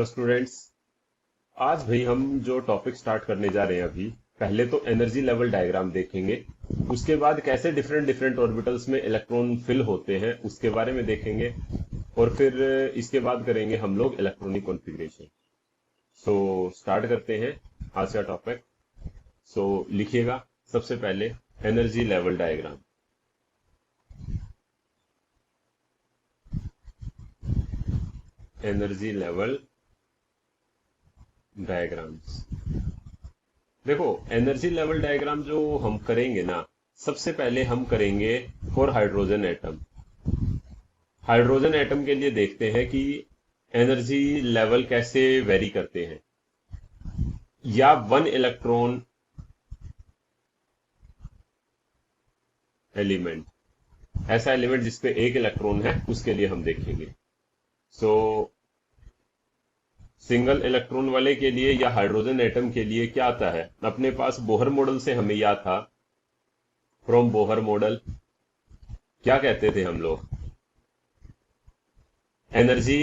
Hello students. आज भाई हम जो टॉपिक स्टार्ट करने जा रहे हैं अभी, पहले तो एनर्जी लेवल डायग्राम देखेंगे। उसके बाद कैसे डिफरेंट डिफरेंट ऑर्बिटल्स में इलेक्ट्रॉन फिल होते हैं उसके बारे में देखेंगे। और फिर इसके बाद करेंगे हम लोग इलेक्ट्रॉनिक कॉन्फ़िगरेशन। सो स्टार्ट करते हैं आज का टॉपिक। सो लिखिएगा सबसे पहले energy level diagram. Energy level diagrams. देखो, एनर्जी लेवल डायग्राम जो हम करेंगे ना, सबसे पहले हम करेंगे for hydrogen atom. Hydrogen atom के लिए देखते हैं कि एनर्जी लेवल कैसे वेरी करते हैं। या वन इलेक्ट्रॉन एलिमेंट, ऐसा एलिमेंट जिसपे एक इलेक्ट्रॉन है, उसके लिए हम देखेंगे। सो सिंगल इलेक्ट्रॉन वाले के लिए या हाइड्रोजन एटम के लिए क्या आता है, अपने पास बोहर मॉडल से हमें याद था। फ्रॉम बोहर मॉडल क्या कहते थे हम लोग, एनर्जी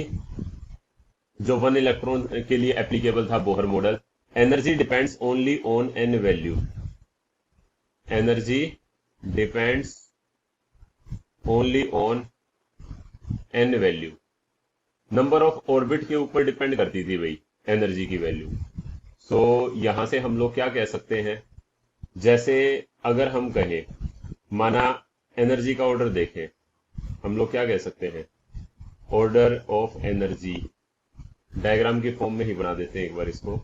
जो वन इलेक्ट्रॉन के लिए एप्लीकेबल था Bohr model, energy depends only on an value. Energy depends only on an value. Number of orbit के ऊपर डिपेंड करती थी भाई एनर्जी की वैल्यू। सो यहां से हम लोग क्या कह सकते हैं, जैसे अगर हम कहें, माना एनर्जी का ऑर्डर देखें, हम लोग क्या कह सकते हैं, ऑर्डर ऑफ एनर्जी। डायग्राम की फॉर्म में ही बना देते हैं एक बार इसको।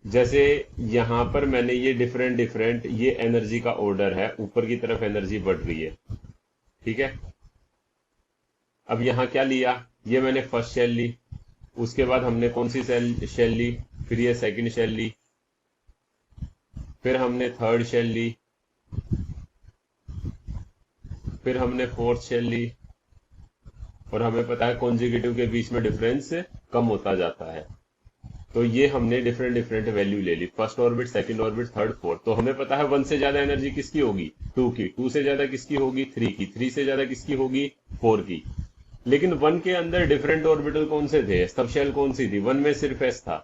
जैसे यहां पर मैंने ये डिफरेंट ये एनर्जी का ऑर्डर है, ऊपर की तरफ एनर्जी बढ़ रही है, ठीक है। अब यहां क्या लिया, ये मैंने फर्स्ट शेल ली, उसके बाद हमने कौन सी शेल ली, फिर ये सेकंड शेल ली, फिर हमने थर्ड शेल ली, फिर हमने फोर्थ शेल ली। और हमें पता है कॉन्जिक्यूटिव के बीच में डिफरेंस कम होता जाता है। तो ये हमने डिफरेंट वैल्यू ले ली, first orbit, second orbit, third, fourth. तो हमें पता है वन से ज्यादा एनर्जी किसकी होगी, टू की, टू से ज्यादा किसकी होगी, थ्री की, थ्री से ज्यादा किसकी होगी, फोर की। लेकिन वन के अंदर डिफरेंट ऑर्बिटल कौन से थे, सब शेल कौन सी थी, वन में सिर्फ एस था,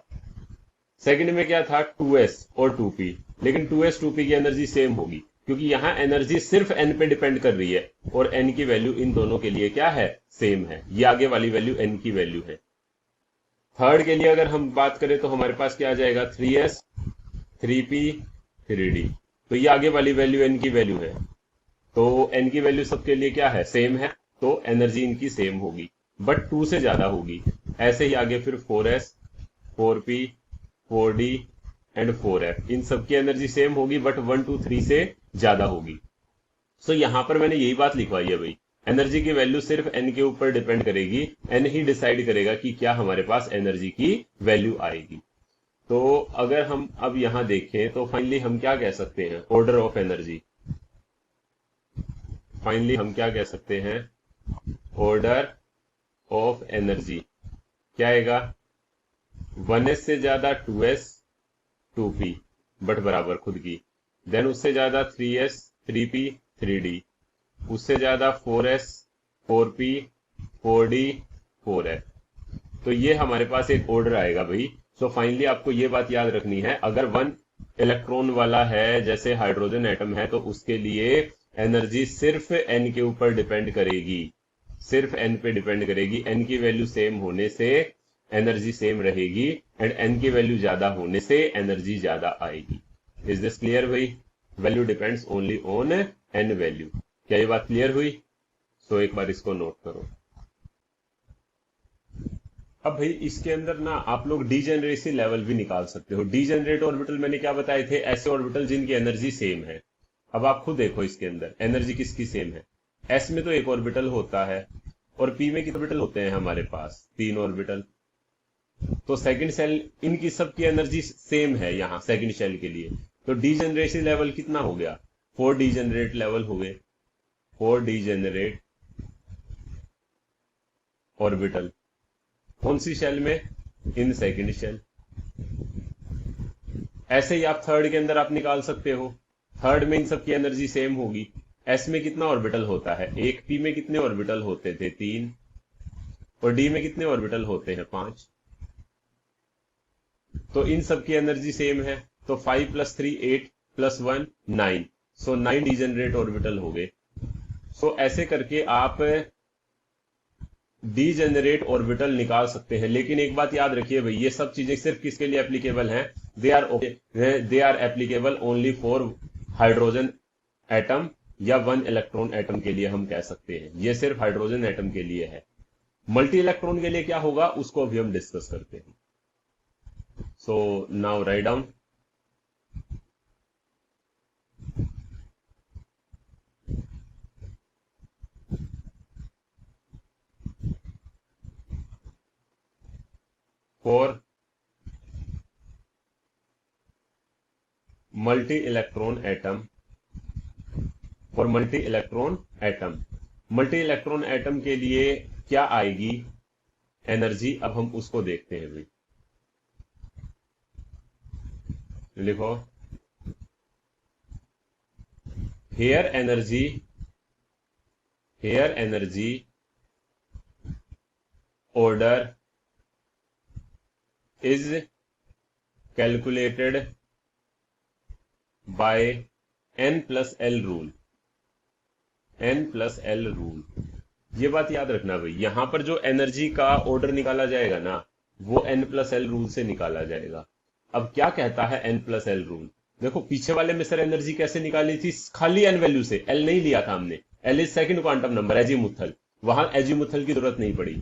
सेकंड में क्या था, 2s और 2p। लेकिन 2s 2p की एनर्जी सेम होगी, क्योंकि यहां एनर्जी सिर्फ n पे डिपेंड कर रही है और n की वैल्यू इन दोनों के लिए क्या है, सेम है। ये आगे वाली वैल्यू n की वैल्यू है। थर्ड के लिए अगर हम बात करें तो हमारे पास क्या आ जाएगा, 3s 3p 3d। तो ये आगे वाली वैल्यू n की वैल्यू है, तो n की वैल्यू सबके लिए क्या है, सेम है। तो एनर्जी इनकी सेम होगी, बट 2 से ज्यादा होगी। ऐसे ही आगे फिर 4s 4p 4d and 4f, इन सबकी एनर्जी सेम होगी, बट 1 2 3 से ज्यादा होगी। सो यहां पर मैंने यही बात लिखवाई है भाई, एनर्जी की वैल्यू सिर्फ n के ऊपर डिपेंड करेगी, n ही डिसाइड करेगा कि क्या हमारे पास एनर्जी की वैल्यू आएगी। तो अगर हम अब यहां देखें तो फाइनली हम क्या कह सकते हैं, ऑर्डर ऑफ एनर्जी। फाइनली हम क्या कह सकते हैं, ऑर्डर ऑफ एनर्जी क्या आएगा, 1s से ज्यादा 2s 2p बट बराबर खुद की, देन उससे ज्यादा 3s 3p 3d, उससे ज्यादा 4s 4p 4d 4f। तो ये हमारे पास एक ऑर्डर आएगा भाई। सो फाइनली आपको ये बात याद रखनी है, अगर वन इलेक्ट्रॉन वाला है जैसे हाइड्रोजन एटम है, तो उसके लिए एनर्जी सिर्फ n के ऊपर डिपेंड करेगी, सिर्फ n पे डिपेंड करेगी। n की वैल्यू सेम होने से एनर्जी सेम रहेगी, एंड n की वैल्यू ज्यादा होने से एनर्जी ज्यादा आएगी। इज दिस क्लियर भाई, value depends only on n value. क्या ये बात क्लियर हुई? सो एक बार इसको नोट करो। अब भाई इसके अंदर ना आप लोग डीजेनरेसी लेवल भी निकाल सकते हो। डीजेनरेट ऑर्बिटल मैंने क्या बताए थे, ऐसे ऑर्बिटल जिनकी एनर्जी सेम है। अब आप खुद देखो इसके अंदर एनर्जी किसकी सेम है, s में तो एक ऑर्बिटल होता है, और p में कितने ऑर्बिटल होते हैं हमारे पास, 3 ऑर्बिटल। तो सेकंड शेल इनकी सबकी एनर्जी सेम है यहां सेकंड शेल के लिए। तो डीजेनरेसी लेवल कितना हो गया, 4 डीजेनरेट लेवल हो गए, 4 डीजेनरेट ऑर्बिटल। कौन सी शेल में, इन सेकंड शेल। ऐसे ही आप थर्ड के अंदर आप निकाल सकते हो, थर्ड में इन सबकी एनर्जी सेम होगी। s में कितना ऑर्बिटल होता है, एक, p में कितने ऑर्बिटल होते थे, 3। और डी में कितने ऑर्बिटल होते हैं? 5। तो इन सब की एनर्जी सेम है, तो 5 + 3 8 + 1 9, सो 9 डीजेनरेट ऑर्बिटल हो गए। सो ऐसे करके आप डीजेनरेट ऑर्बिटल निकाल सकते हैं। लेकिन एक बात याद रखिए भाई, ये सब चीजें सिर्फ किसके लिए एप्लीकेबल हैं? They are applicable only for hydrogen atom या 1 इलेक्ट्रॉन एटम के लिए हम कह सकते हैं। ये सिर्फ हाइड्रोजन एटम के लिए है। मल्टी इलेक्ट्रॉन के लिए क्या होगा उसको अभी हम डिस्कस करते हैं। So now write down for multi electron atom, for multi electron atom, multi electron atom के लिए क्या आएगी एनर्जी? अब हम उसको देखते हैं भाई। लिखो here energy order is calculated by N+L rule. N+L rule, ये बात याद रखना भाई। यहां पर जो एनर्जी का ऑर्डर निकाला जाएगा ना, वो N+L रूल से निकाला जाएगा। अब क्या कहता है N+L रूल? देखो पीछे वाले में सर एनर्जी कैसे निकाली थी? खाली एन वैल्यू से, एल नहीं लिया था हमने। L is second quantum number, azimuthal. वहां एजीमुथल की जरूरत नहीं पड़ी,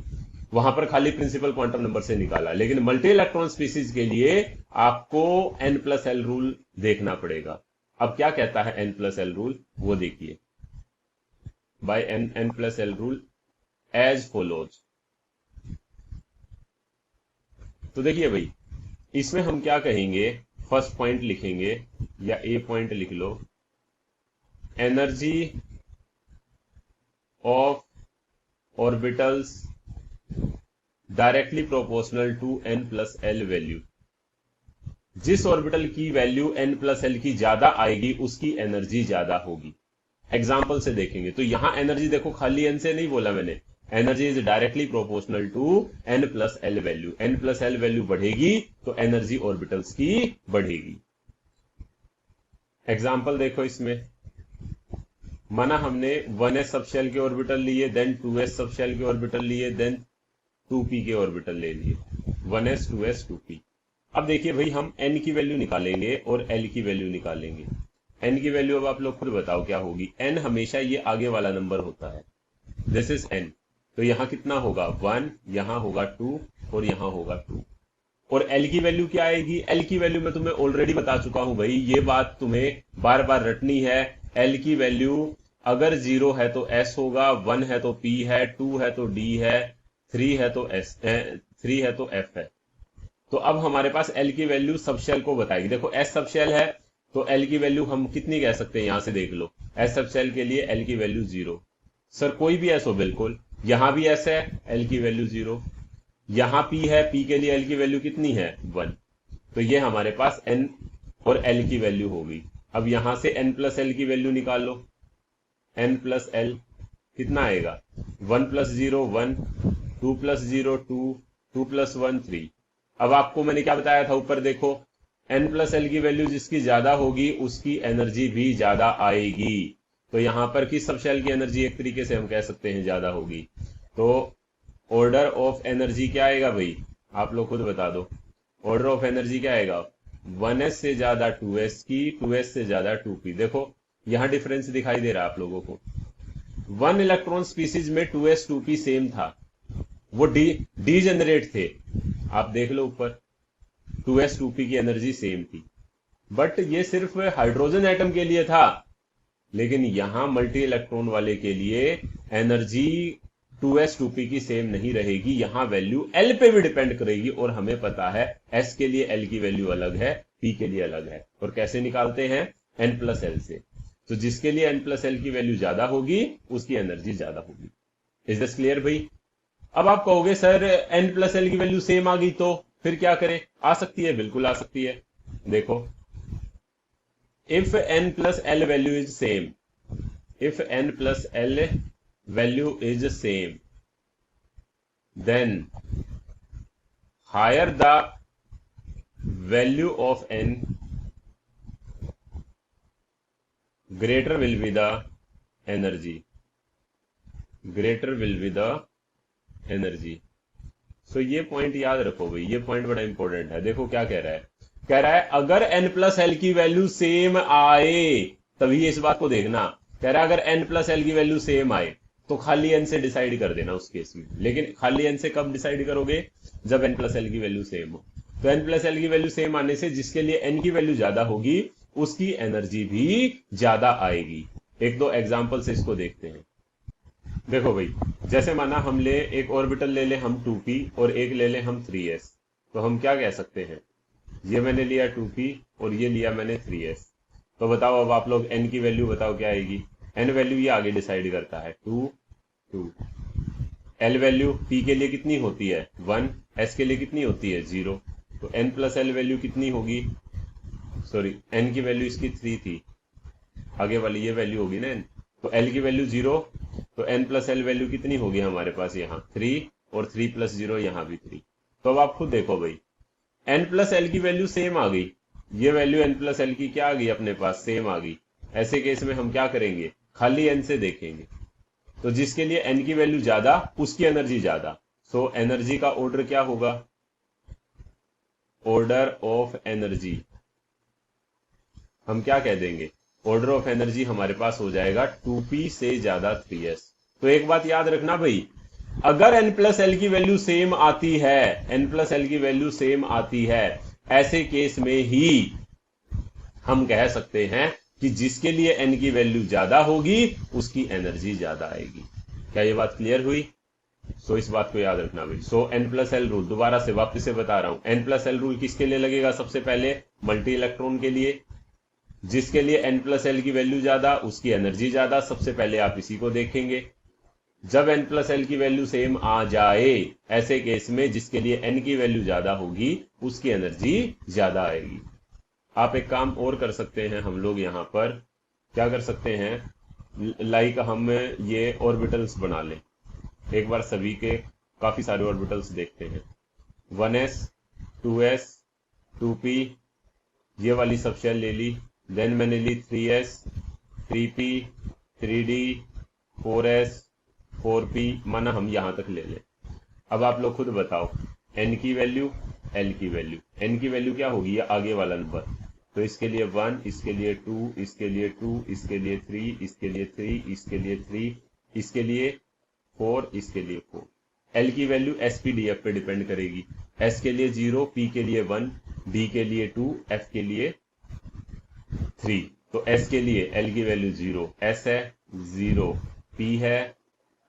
वहां पर खाली प्रिंसिपल क्वांटम नंबर से निकाला। लेकिन मल्टी इलेक्ट्रॉन स्पीसीज के लिए आपको N+L रूल देखना पड़ेगा। अब क्या कहता है N+L रूल, वो देखिए। By N+L rule as follows. तो देखिए भाई, इसमें हम क्या कहेंगे? फर्स्ट पॉइंट लिखेंगे या ए पॉइंट लिख लो, energy of orbitals directly proportional to N+L value. जिस ऑर्बिटल की वैल्यू N+L की ज्यादा आएगी उसकी एनर्जी ज्यादा होगी। एग्जाम्पल से देखेंगे तो यहां एनर्जी देखो, खाली एन से नहीं बोला मैंने, energy is directly proportional to N+L value. N+L value बढ़ेगी तो एनर्जी ऑर्बिटल्स की बढ़ेगी। एग्जाम्पल देखो इसमें, माना हमने 1s सबशेल के ऑर्बिटल लिए, देन 2s सबशेल के ऑर्बिटल लिए, देन 2p के ऑर्बिटल ले लिए, 1s 2s 2p। अब देखिए भाई, हम n की वैल्यू निकालेंगे और l की वैल्यू निकालेंगे। n की वैल्यू अब आप लोग खुद बताओ क्या होगी? n हमेशा ये आगे वाला नंबर होता है, दिस इज n। तो यहां कितना होगा? 1, यहां होगा 2 और यहां होगा 2। और l की वैल्यू क्या आएगी? l की वैल्यू मैं तुम्हें ऑलरेडी बता चुका हूं भाई, ये बात तुम्हें बार बार रटनी है। l की वैल्यू अगर 0 है तो s होगा, 1 है तो p है, 2 है तो d है, 3 है तो f है। तो अब हमारे पास l की वैल्यू सबशेल को बताएगी। देखो s सबशेल है तो l की वैल्यू हम कितनी कह सकते हैं? यहां से देख लो, s सबशेल के लिए l की वैल्यू 0। सर कोई भी s हो, बिल्कुल, यहां भी s है, l की वैल्यू 0। यहां p है, p के लिए l की वैल्यू कितनी है? 1। तो ये हमारे पास n और l की वैल्यू होगी। अब यहां से N+L की वैल्यू निकाल लो। N+L कितना आएगा? 1 + 0 1, 2 + 0 2, 2 + 1 3। अब आपको मैंने क्या बताया था? ऊपर देखो, N+L की वैल्यू जिसकी ज्यादा होगी उसकी एनर्जी भी ज्यादा आएगी। तो यहां पर किस सबशेल की एनर्जी एक तरीके से हम कह सकते हैं ज्यादा होगी? तो ऑर्डर ऑफ एनर्जी क्या आएगा भाई? आप लोग खुद बता दो। ऑर्डर ऑफ एनर्जी क्या आएगा? 1s से ज्यादा 2s की, 2s से ज्यादा 2p। देखो यहां डिफरेंस दिखाई दे रहा है आप लोगों को। 1 इलेक्ट्रॉन स्पीसीज में 2s 2p सेम था, वो डीजेनरेट थे। आप देख लो ऊपर, 2s 2p की एनर्जी सेम थी। बट ये सिर्फ हाइड्रोजन एटम के लिए था, लेकिन यहां मल्टी इलेक्ट्रॉन वाले के लिए एनर्जी 2s 2p की सेम नहीं रहेगी। यहां वैल्यू l पे भी डिपेंड करेगी, और हमें पता है s के लिए l की वैल्यू अलग है, p के लिए अलग है। और कैसे निकालते हैं? N+L से। तो जिसके लिए N+L की वैल्यू ज्यादा होगी उसकी एनर्जी ज्यादा होगी। इज दिस क्लियर भाई? अब आप कहोगे सर N+L की वैल्यू सेम आ गई तो फिर क्या करें? आ सकती है, बिल्कुल आ सकती है। देखो, if N+L value is same, if N+L value is same, then higher the value of n, greater will be the energy. greater will be the energy. सो ये पॉइंट याद रखो भाई, ये पॉइंट बड़ा इंपॉर्टेंट है। देखो क्या कह रहा है, कह रहा है अगर n प्लस एल की वैल्यू सेम आए, तभी इस बात को देखना। कह रहा है अगर n प्लस एल की वैल्यू सेम आए तो खाली n से डिसाइड कर देना उस केस में। लेकिन खाली n से कब डिसाइड करोगे, जब n प्लस एल की वैल्यू सेम हो। तो n प्लस एल की वैल्यू सेम आने से जिसके लिए n की वैल्यू ज्यादा होगी उसकी एनर्जी भी ज्यादा आएगी। एक दो एग्जाम्पल से इसको देखते हैं। देखो भाई, जैसे माना हम ले एक ऑर्बिटल ले ले हम 2p और एक ले ले हम 3s, तो हम क्या कह सकते हैं, ये मैंने लिया 2p और ये लिया मैंने 3s। तो बताओ अब आप लोग n की वैल्यू बताओ क्या आएगी। n वैल्यू ये आगे डिसाइड करता है 2 2। l वैल्यू p के लिए कितनी होती है 1, s के लिए कितनी होती है 0। तो n प्लस l वैल्यू कितनी होगी, सॉरी n की वैल्यू इसकी 3 थी, आगे वाली ये वैल्यू होगी ना n। तो l की वैल्यू 0, तो n प्लस l वैल्यू कितनी होगी हमारे पास यहाँ 3, और 3 प्लस 0 यहाँ भी 3। तो अब आप खुद देखो भाई, n प्लस l की वैल्यू सेम आ गई, ये वैल्यू n प्लस l की क्या आ गई अपने पास, सेम आ गई। ऐसे केस में हम क्या करेंगे, खाली n से देखेंगे। तो जिसके लिए n की वैल्यू ज्यादा उसकी एनर्जी ज्यादा। सो एनर्जी का ऑर्डर क्या होगा, ऑर्डर ऑफ एनर्जी हम क्या कह देंगे, ऑर्डर ऑफ एनर्जी हमारे पास हो जाएगा 2p से ज्यादा 3s। तो एक बात याद रखना भाई, अगर n प्लस एल की वैल्यू सेम आती है, n प्लस एल की वैल्यू सेम आती है, ऐसे केस में ही हम कह सकते हैं कि जिसके लिए n की वैल्यू ज्यादा होगी उसकी एनर्जी ज्यादा आएगी। क्या ये बात क्लियर हुई। सो इस बात को याद रखना भाई। सो n प्लस एल रूल दोबारा से वापस से बता रहा हूं, n प्लस एल रूल किसके लिए लगेगा, सबसे पहले मल्टी इलेक्ट्रॉन के लिए। जिसके लिए n प्लस एल की वैल्यू ज्यादा उसकी एनर्जी ज्यादा, सबसे पहले आप इसी को देखेंगे। जब n प्लस एल की वैल्यू सेम आ जाए, ऐसे केस में जिसके लिए n की वैल्यू ज्यादा होगी उसकी एनर्जी ज्यादा आएगी। आप एक काम और कर सकते हैं, हम लोग यहां पर क्या कर सकते हैं, लाइक हम ये ऑर्बिटल्स बना लें। एक बार सभी के काफी सारे ऑर्बिटल्स देखते हैं। 1s 2s 2p, ये वाली सब शेल ले ली। देन मैंने ली 3s 3p 3d 4s 4p, माना हम यहां तक ले लें। अब आप लोग खुद बताओ, n की वैल्यू l की वैल्यू, n की वैल्यू क्या होगी, ये आगे वाला नंबर। तो इसके लिए 1, इसके लिए 2, इसके लिए 2, इसके लिए 3, इसके लिए 3, इसके लिए 3, इसके लिए 4, इसके लिए 4। l की value s p d f पे डिपेंड करेगी। s के लिए 0, p के लिए 1, d के लिए 2, f के लिए 3। तो s के लिए l की वैल्यू 0, s है 0, p है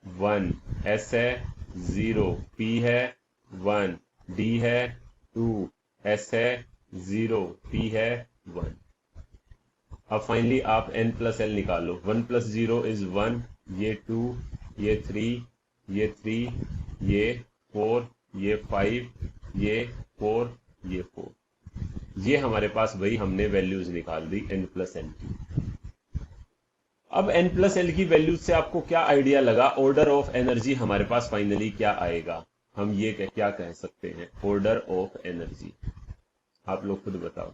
1, s है 0, p है 1, d है 2, s है 0, p है 1। अब फाइनली आप n प्लस l निकालो। 1 प्लस 0 इज 1, ये 2, ये 3, ये 3, ये 4, ये 5, ये 4, ये 4। ये हमारे पास भाई हमने वैल्यूज निकाल दी n प्लस एल की। अब n प्लस एल की वैल्यूज से आपको क्या आइडिया लगा, ऑर्डर ऑफ एनर्जी हमारे पास फाइनली क्या आएगा। हम ये क्या कह सकते हैं, ऑर्डर ऑफ एनर्जी। आप लोग खुद बताओ।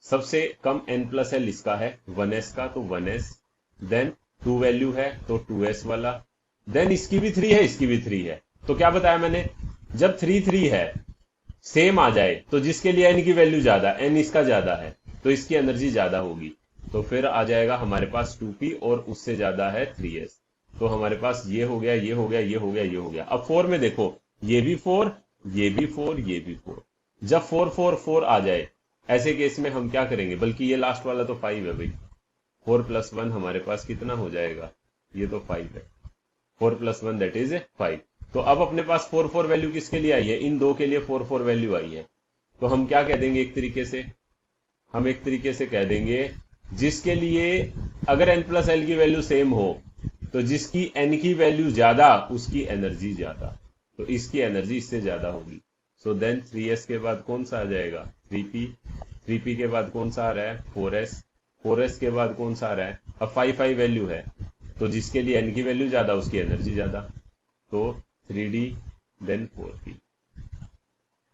सबसे कम n प्लस एल इसका है 1s का, तो 1s। देन 2 वैल्यू है तो 2s वाला। देन इसकी भी 3 है, इसकी भी 3 है। तो क्या बताया मैंने, जब 3 3 है सेम आ जाए, तो जिसके लिए n की वैल्यू ज्यादा, n इसका ज्यादा है, तो इसकी एनर्जी ज्यादा होगी। तो फिर आ जाएगा हमारे पास 2p और उससे ज्यादा है 3s। तो हमारे पास ये हो गया, ये हो गया, ये हो गया, ये हो गया। अब 4 में देखो, ये भी 4, ये भी 4, ये भी 4। जब 4 4 4 आ जाए, ऐसे केस में हम क्या करेंगे, बल्कि ये लास्ट वाला तो 5 है भाई। 4 प्लस 1 हमारे पास कितना हो जाएगा, ये तो 5 है। 4 प्लस 1 दैट इज 5। तो अब अपने पास 4 4 वैल्यू किसके लिए आई है, इन दो के लिए 4 4 वैल्यू आई है। तो हम क्या कह देंगे, एक तरीके से कह देंगे, जिसके लिए अगर n प्लस एल की वैल्यू सेम हो, तो जिसकी n की वैल्यू ज्यादा उसकी एनर्जी ज्यादा, तो इसकी एनर्जी इससे ज्यादा होगी। सो देन 3s के बाद कौन सा आ जाएगा, 3p। 3p के बाद कौन सा आ रहा है, 4s। 4s के बाद कौन सा आ रहा है, अब 5 5 वैल्यू है, तो जिसके लिए n की वैल्यू ज्यादा उसकी एनर्जी ज्यादा, तो 3d देन 4p।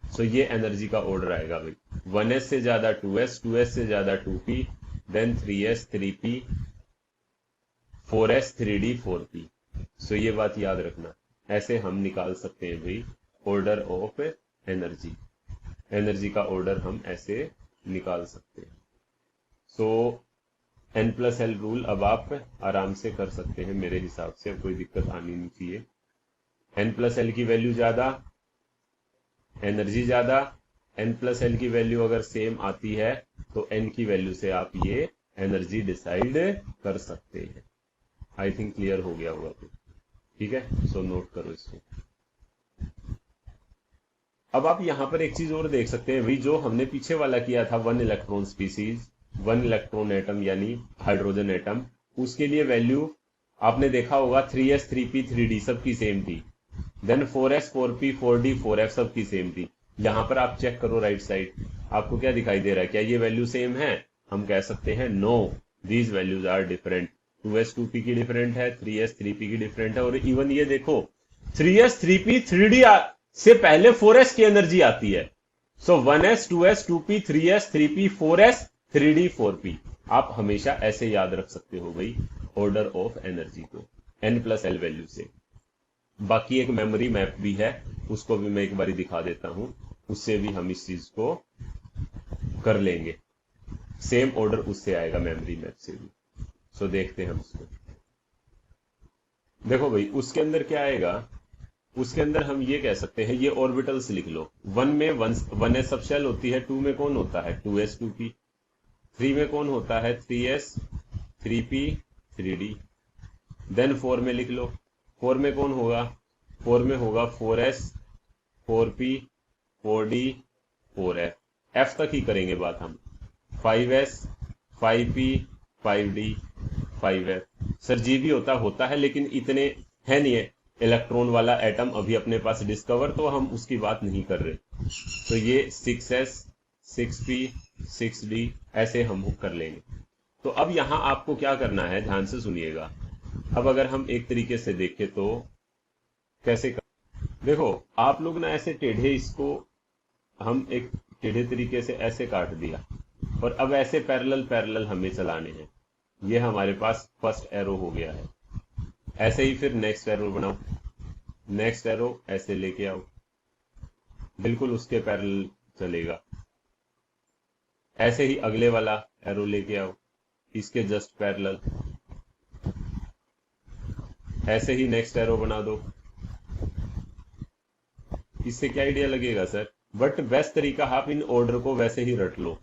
सो ये एनर्जी का ऑर्डर आएगा भाई, 1s से ज्यादा 2s, 2s से ज्यादा 2p, then 3s 3p, 4s 3d 4p। सो ये बात याद रखना, ऐसे हम निकाल सकते हैं भाई ऑर्डर ऑफ एनर्जी। एनर्जी का ऑर्डर हम ऐसे निकाल सकते हैं। सो n+l रूल अब आप आराम से कर सकते हैं, मेरे हिसाब से कोई दिक्कत आनी नहीं चाहिए। n+l की वैल्यू ज्यादा, एनर्जी ज्यादा, n+l की वैल्यू अगर सेम आती है तो n की वैल्यू से आप ये एनर्जी डिसाइड कर सकते हैं। आई थिंक क्लियर हो गया होगा तो ठीक है। सो नोट करो इसको। अब आप यहां पर एक चीज और देख सकते हैं भाई, जो हमने पीछे वाला किया था 1 इलेक्ट्रॉन स्पीसीज, 1 इलेक्ट्रॉन एटम यानी हाइड्रोजन एटम, उसके लिए वैल्यू आपने देखा होगा 3s 3p 3d सबकी सेम थी, then 4s 4p 4d 4f सबकी सेम थी। यहां पर आप चेक करो राइट साइड, आपको क्या दिखाई दे रहा है, क्या ये वैल्यू सेम है? हम कह सकते हैं no, these values are different. 2s 2p की डिफरेंट है, 3s 3p की डिफरेंट है, और इवन ये देखो 3s 3p 3d से पहले 4s की एनर्जी आती है। सो 1s 2s 2p 3s 3p 4s 3d 4p। आप हमेशा ऐसे याद रख सकते हो भाई ऑर्डर ऑफ एनर्जी को n+l वैल्यू से। बाकी एक मेमोरी मैप भी है, उसको भी मैं एक बारी दिखा देता हूं, उससे भी हम इस चीज को कर लेंगे, सेम ऑर्डर उससे आएगा मेमोरी मैप से भी। सो देखते हैं हम उसको। देखो भाई उसके अंदर क्या आएगा, उसके अंदर हम ये कह सकते हैं, ये ऑर्बिटल्स लिख लो। 1 में 1s सब शेल होती है, 2 में कौन होता है 2s 2p, 3 में कौन होता है 3s 3p 3d, देन 4 में लिख लो, 4 में कौन होगा, 4 में होगा 4s 4p 4d 4f, f तक ही करेंगे बात हम, 5s 5p 5d 5f। Sir जी भी होता है लेकिन इतने है नहीं है इलेक्ट्रॉन वाला एटम अभी अपने पास डिस्कवर, तो हम उसकी बात नहीं कर रहे। तो ये 6s 6p 6d ऐसे हम कर लेंगे। तो अब यहां आपको क्या करना है, ध्यान से सुनिएगा। अब अगर हम एक तरीके से देखें तो कैसे कर, देखो आप लोग ना ऐसे टेढ़े, इसको हम एक टेढ़े तरीके से ऐसे काट दिया, और अब ऐसे पैरेलल हमें चलाने हैं। ये हमारे पास फर्स्ट एरो हो गया है। ऐसे ही फिर नेक्स्ट एरो बनाओ, नेक्स्ट एरो ऐसे लेके आओ, बिल्कुल उसके पैरेलल चलेगा। ऐसे ही अगले वाला एरो लेके आओ, इसके जस्ट पैरेलल। ऐसे ही नेक्स्ट एरो बना दो। इससे क्या आइडिया लगेगा सर? बट बेस्ट तरीका आप इन ऑर्डर को वैसे ही रट लो,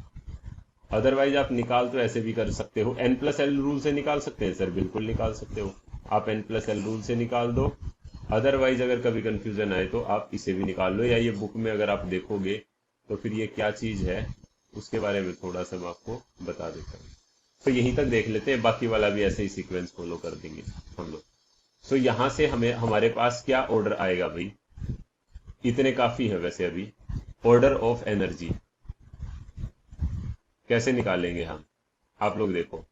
अदरवाइज आप निकाल तो ऐसे भी कर सकते हो। n+l रूल से निकाल सकते हैं सर, बिल्कुल निकाल सकते हो, आप n+l रूल से निकाल दो। अदरवाइज अगर कभी कंफ्यूजन आए तो आप इसे भी निकाल लो, या ये बुक में अगर आप देखोगे तो फिर ये क्या चीज है उसके बारे में थोड़ा सा मैं आपको बता देता हूँ। तो यहीं तक देख लेते हैं, बाकी वाला भी ऐसे ही सीक्वेंस फॉलो कर देंगे हम लोग। सो यहां से हमें हमारे पास क्या ऑर्डर आएगा भाई, इतने काफी है वैसे अभी। ऑर्डर ऑफ एनर्जी कैसे निकालेंगे हम, आप लोग देखो,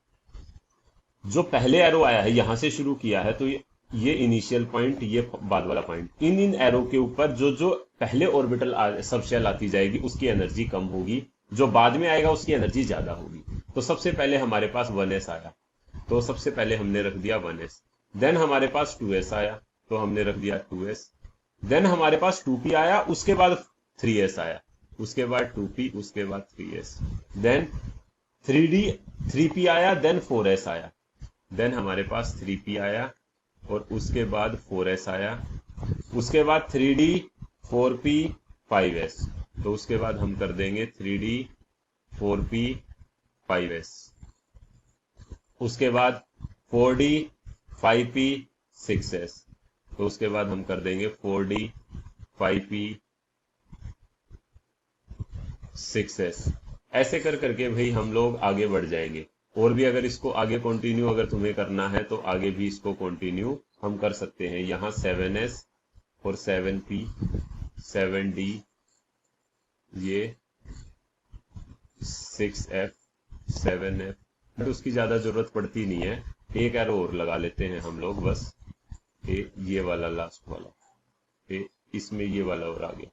जो पहले एरो आया है यहां से शुरू किया है, तो ये इनिशियल पॉइंट, ये बाद वाला पॉइंट, इन एरो के ऊपर जो पहले ऑर्बिटल सब शेल आती जाएगी उसकी एनर्जी कम होगी, जो बाद में आएगा उसकी एनर्जी ज्यादा होगी। तो सबसे पहले हमारे पास 1s आया, तो सबसे पहले हमने रख दिया 1s। देन हमारे पास 2s आया, तो हमने रख दिया 2s। देन हमारे पास 2p आया, उसके बाद 3s आया, उसके बाद 2p, उसके बाद 3s, देन 3d 3p आया, देन 4s आया, देन हमारे पास 3p आया, और उसके बाद 4s आया, उसके बाद 3d 4p 5s, तो उसके बाद हम कर देंगे 3d 4p 5s, उसके बाद 4d 5p 6s, तो उसके बाद हम कर देंगे 4d 5p 6s। ऐसे कर करके भाई हम लोग आगे बढ़ जाएंगे। और भी अगर इसको आगे कंटिन्यू अगर तुम्हें करना है तो आगे भी इसको कंटिन्यू हम कर सकते हैं। यहां 7s और 7p 7d, ये 6f 7f, बट उसकी ज्यादा जरूरत पड़ती नहीं है। एक एरो और लगा लेते हैं हम लोग, बस ये वाला लास्ट वाला, इसमें ये वाला और आ गया।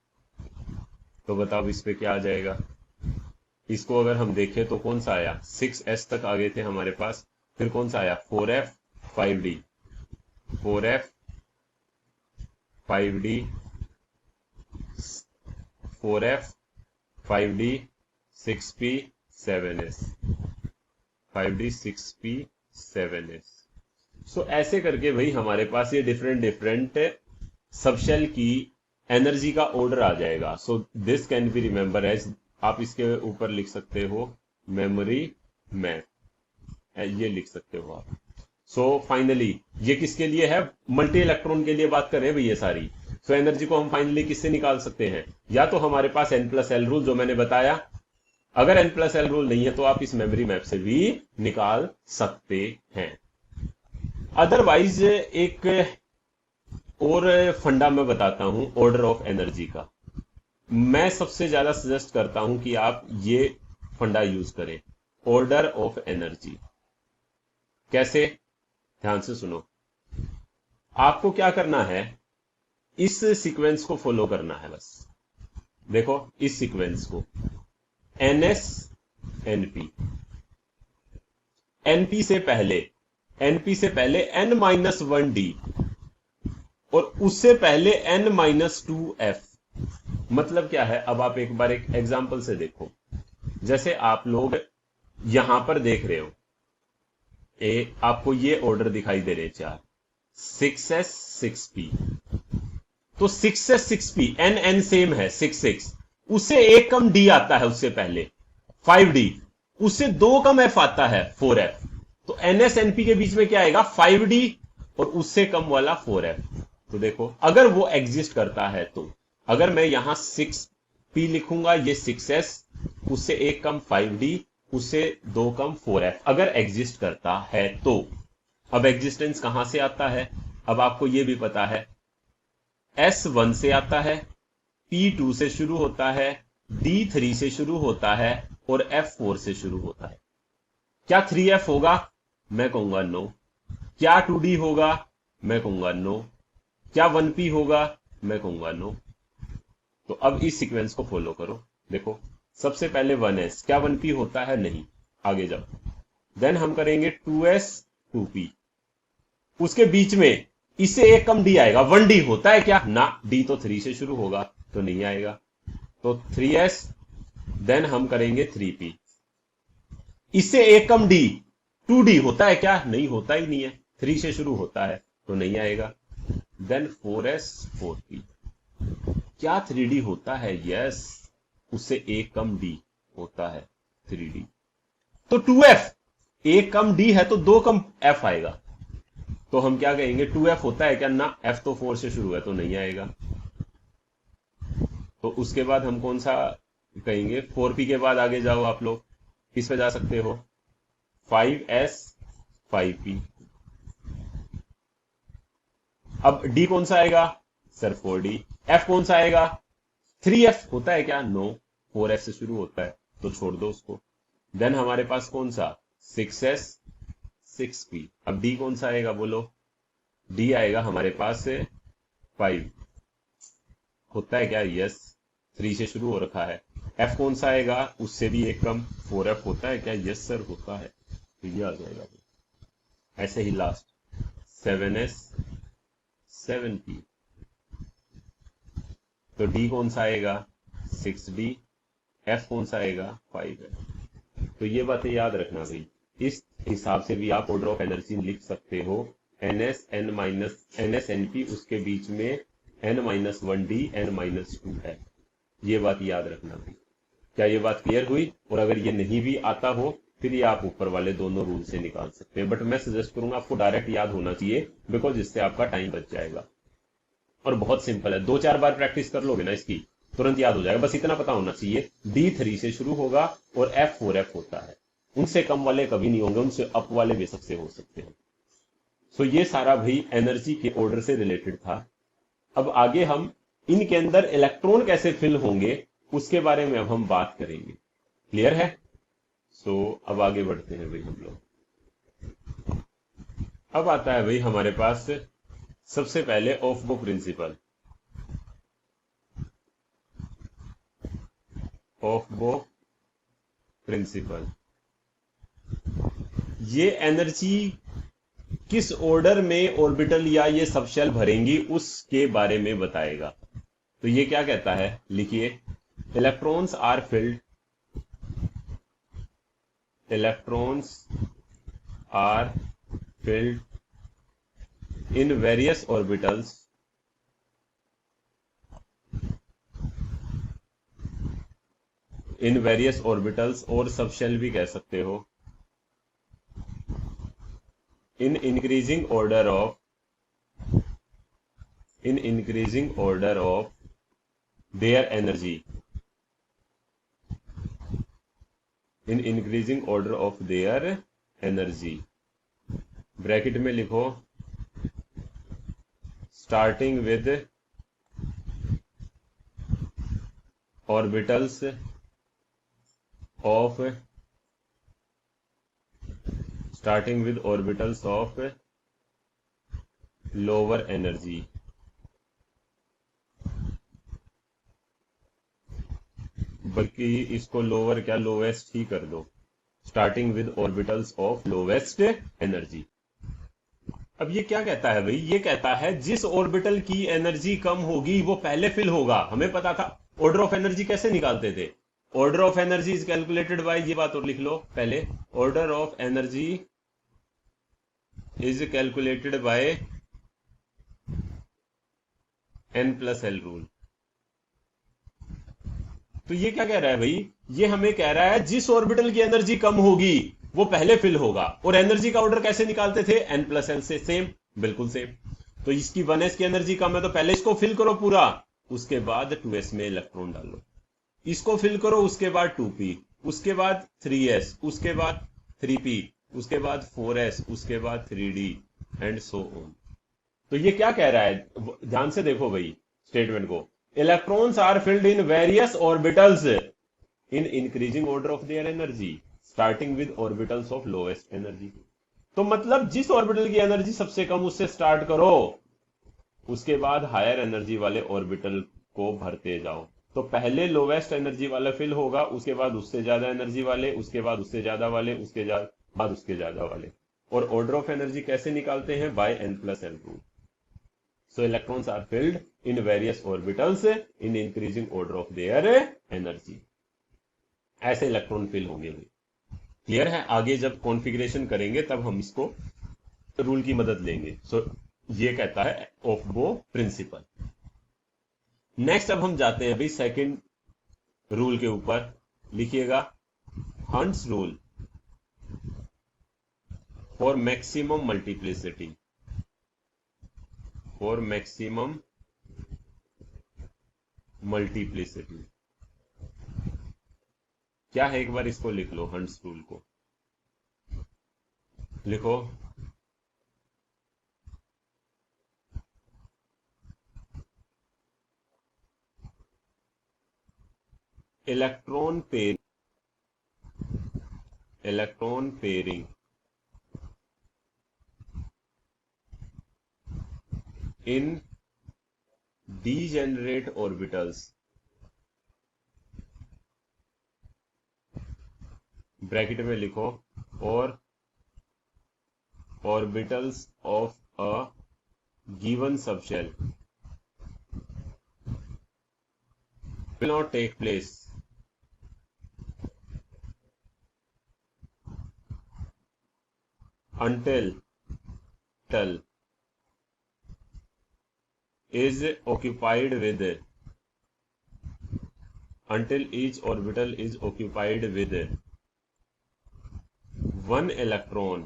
तो बताओ इस पे क्या आ जाएगा। इसको अगर हम देखें तो कौन सा आया, 6s तक आ गए थे हमारे पास। फिर कौन सा आया, 4f 5d, 4f 5d, 4f 5d 6p 7s, 5d 6p 7s। सो ऐसे करके भाई हमारे पास ये डिफरेंट डिफरेंट सबशेल की एनर्जी का ऑर्डर आ जाएगा। So this can be remember as, आप इसके ऊपर लिख सकते हो मेमोरी मैप, ये लिख सकते हो आप। सो फाइनली ये किसके लिए है, मल्टी इलेक्ट्रॉन के लिए बात कर रहे हैं भाई ये सारी। सो एनर्जी को हम फाइनली किससे निकाल सकते हैं, या तो हमारे पास n+l रूल जो मैंने बताया, अगर n+l रूल नहीं है तो आप इस मेमोरी मैप से भी निकाल सकते हैं। अदरवाइज एक और फंडा मैं बताता हूं ऑर्डर ऑफ एनर्जी का। मैं सबसे ज्यादा सजेस्ट करता हूं कि आप ये फंडा यूज करें, ऑर्डर ऑफ एनर्जी। कैसे, ध्यान से सुनो। आपको क्या करना है, इस सीक्वेंस को फॉलो करना है बस। देखो इस सीक्वेंस को, ns np, np से पहले n-1d और उससे पहले n-2f। मतलब क्या है, अब आप एक बार एक एग्जांपल से देखो। जैसे आप लोग यहां पर देख रहे हो, आपको ये ऑर्डर दिखाई दे रहे चार, 6s 6p। तो 6s 6p, n सेम है 6 उससे एक कम d आता है, उससे पहले 5d, उससे दो कम f आता है 4f। तो ns np के बीच में क्या आएगा, 5d और उससे कम वाला 4f। तो देखो अगर वो एग्जिस्ट करता है तो अगर मैं यहां 6p लिखूंगा, ये 6s, उससे एक कम 5d, उससे दो कम 4f, अगर एग्जिस्ट करता है तो। अब एग्जिस्टेंस कहां से आता है, अब आपको यह भी पता है, S1 से आता है, P2 से शुरू होता है, D3 से शुरू होता है और F4 से शुरू होता है। क्या 3f होगा, मैं कहूंगा नो। क्या 2d होगा, मैं कहूंगा नो। क्या 1p होगा, मैं कहूंगा नो। तो अब इस सीक्वेंस को फॉलो करो। देखो सबसे पहले 1s, क्या 1p होता है, नहीं, आगे जाओ। देन हम करेंगे 2s 2p, उसके बीच में इससे एक कम d आएगा, 1d होता है क्या, ना, d तो 3 से शुरू होगा तो नहीं आएगा। तो 3s, देन हम करेंगे 3p, इससे एक कम d, 2d होता है क्या, नहीं, होता ही नहीं है, 3 से शुरू होता है तो नहीं आएगा। देन 4s 4p, क्या 3d होता है, यस, उससे एक कम d होता है 3d। तो 2f, एक कम d है तो दो कम f आएगा, तो हम क्या कहेंगे, 2f होता है क्या, ना, f तो 4 से शुरू है तो नहीं आएगा। तो उसके बाद हम कौन सा कहेंगे, 4p के बाद आगे जाओ आप लोग, किस पे जा सकते हो, 5s 5p। अब d कौन सा आएगा सर, 4d। f कौन सा आएगा, 3f होता है क्या, नो, 4f से शुरू होता है तो छोड़ दो उसको। देन हमारे पास कौन सा, 6s 6p। अब d कौन सा आएगा, बोलो, d आएगा हमारे पास 5, होता है क्या, यस, 3 से शुरू हो रखा है। f कौन सा आएगा, उससे भी एक कम, 4f होता है क्या, यस सर होता है, तो ये आ जाएगा। ऐसे ही लास्ट 7s 7p। तो d कौन सा आएगा, 6d, f कौन सा आएगा, 5 है। तो ये बातें याद रखना भाई, इस हिसाब से भी आप ऑर्डर ऑफ एनर्जी लिख सकते हो, ns np, उसके बीच में n-1d n-2 है। ये बात याद रखना भाई। क्या ये बात क्लियर हुई, और अगर ये नहीं भी आता हो फिर ये आप ऊपर वाले दोनों रूल से निकाल सकते हैं, बट मैं सजेस्ट करूंगा आपको डायरेक्ट याद होना चाहिए, बिकॉज इससे आपका टाइम बच जाएगा। और बहुत सिंपल है, 2-4 बार प्रैक्टिस कर लोगे ना इसकी, तुरंत याद हो जाएगा। बस इतना पता होना चाहिए, D3 से शुरू होगा और F 4F होता है, उनसे कम वाले कभी नहीं होंगे, उनसे अप वाले बेशक से हो सकते हैं। सो ये सारा भाई एनर्जी के ऑर्डर से रिलेटेड था। अब आगे हम इनके अंदर इलेक्ट्रॉन कैसे फिल होंगे उसके बारे में अब हम बात करेंगे। क्लियर है? सो अब आगे बढ़ते हैं भाई हम लोग। अब आता है भाई हमारे पास सबसे पहले ऑफ बो प्रिंसिपल। ऑफ बो प्रिंसिपल। ये एनर्जी किस ऑर्डर में ऑर्बिटल या ये सब शेल भरेंगी उसके बारे में बताएगा। तो ये क्या कहता है, लिखिए, electrons are filled, electrons are filled in various orbitals और सब शेल भी कह सकते हो, in increasing order of their energy, bracket में लिखो starting with orbitals of lower energy, बल्कि इसको लोअर क्या, लोवेस्ट ही कर दो, starting with orbitals of lowest energy. अब ये क्या कहता है भाई, ये कहता है जिस ऑर्बिटल की एनर्जी कम होगी वो पहले फिल होगा। हमें पता था ऑर्डर ऑफ एनर्जी कैसे निकालते थे, order of energy is calculated bye, ये बात और लिख लो पहले, order of energy is calculated by N+L rule. तो ये क्या कह रहा है भाई, ये हमें कह रहा है जिस ऑर्बिटल की एनर्जी कम होगी वो पहले फिल होगा। और एनर्जी का ऑर्डर कैसे निकालते थे, N+L से, सेम, बिल्कुल सेम। तो इसकी 1s की एनर्जी कम है तो पहले इसको फिल करो पूरा, उसके बाद 2s में इलेक्ट्रॉन डालो, इसको फिल करो, उसके बाद 2p, उसके बाद 3s, उसके बाद 3p, उसके बाद 4s, उसके बाद 3d एंड सो ऑन। तो ये क्या कह रहा है, ध्यान से देखो भाई स्टेटमेंट को, electrons are filled in various orbitals in increasing order of their energy starting with orbitals of lowest energy. तो मतलब जिस ऑर्बिटल की एनर्जी सबसे कम उससे स्टार्ट करो, उसके बाद हायर एनर्जी वाले ऑर्बिटल को भरते जाओ। तो पहले लोवेस्ट एनर्जी वाला फिल होगा, उसके बाद उससे ज्यादा एनर्जी वाले, उसके बाद उससे ज्यादा वाले, उसके बाद उसके ज्यादा वाले। और ऑर्डर ऑफ एनर्जी कैसे निकालते हैं, by N+L rule. So electrons are filled in various orbitals in increasing order of their energy. ऐसे इलेक्ट्रॉन फिल होंगे। क्लियर है, आगे जब कॉन्फ़िगरेशन करेंगे तब हम इसको रूल की मदद लेंगे। सो ये कहता है ऑफ बो प्रिंसिपल। नेक्स्ट अब हम जाते हैं भाई सेकंड रूल के ऊपर, लिखिएगा hunts rule for maximum multiplicity, क्या है एक बार इसको लिख लो, हंट्स रूल को लिखो, electron pairing in degenerate orbitals, bracket में लिखो, और orbitals of a given subshell will not take place until is occupied with, until each orbital is occupied with one electron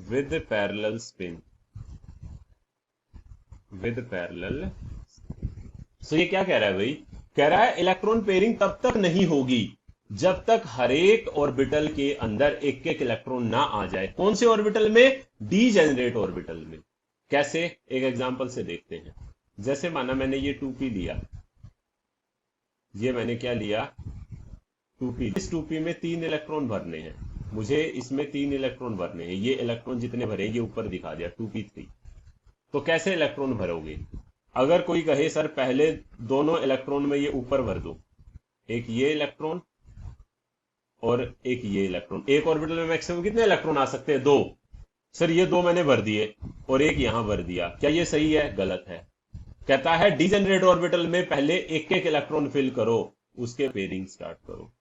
with parallel spin, सो ये क्या कह रहा है भाई, कह रहा है इलेक्ट्रॉन पेयरिंग तब तक नहीं होगी जब तक हर एक ऑर्बिटल के अंदर एक एक इलेक्ट्रॉन ना आ जाए। कौन से ऑर्बिटल में, डीजेनरेट ऑर्बिटल में। कैसे, एक एग्जांपल से देखते हैं। जैसे माना मैंने ये 2p लिया, ये मैंने क्या लिया 2p, इस 2p में 3 इलेक्ट्रॉन भरने हैं, मुझे इसमें 3 इलेक्ट्रॉन भरने हैं। ये इलेक्ट्रॉन जितने भरेंगे ऊपर दिखा दिया 2p3। तो कैसे इलेक्ट्रॉन भरोगे, अगर कोई कहे सर पहले दोनों इलेक्ट्रॉन में ये ऊपर भर दो, एक ये इलेक्ट्रॉन और एक ये इलेक्ट्रॉन, एक ऑर्बिटल में मैक्सिमम कितने इलेक्ट्रॉन आ सकते हैं? 2। सर ये 2 मैंने भर दिए और एक यहां भर दिया, क्या ये सही है? गलत है। कहता है डिजेनरेट ऑर्बिटल में पहले एक एक इलेक्ट्रॉन फिल करो, उसके पेयरिंग स्टार्ट करो।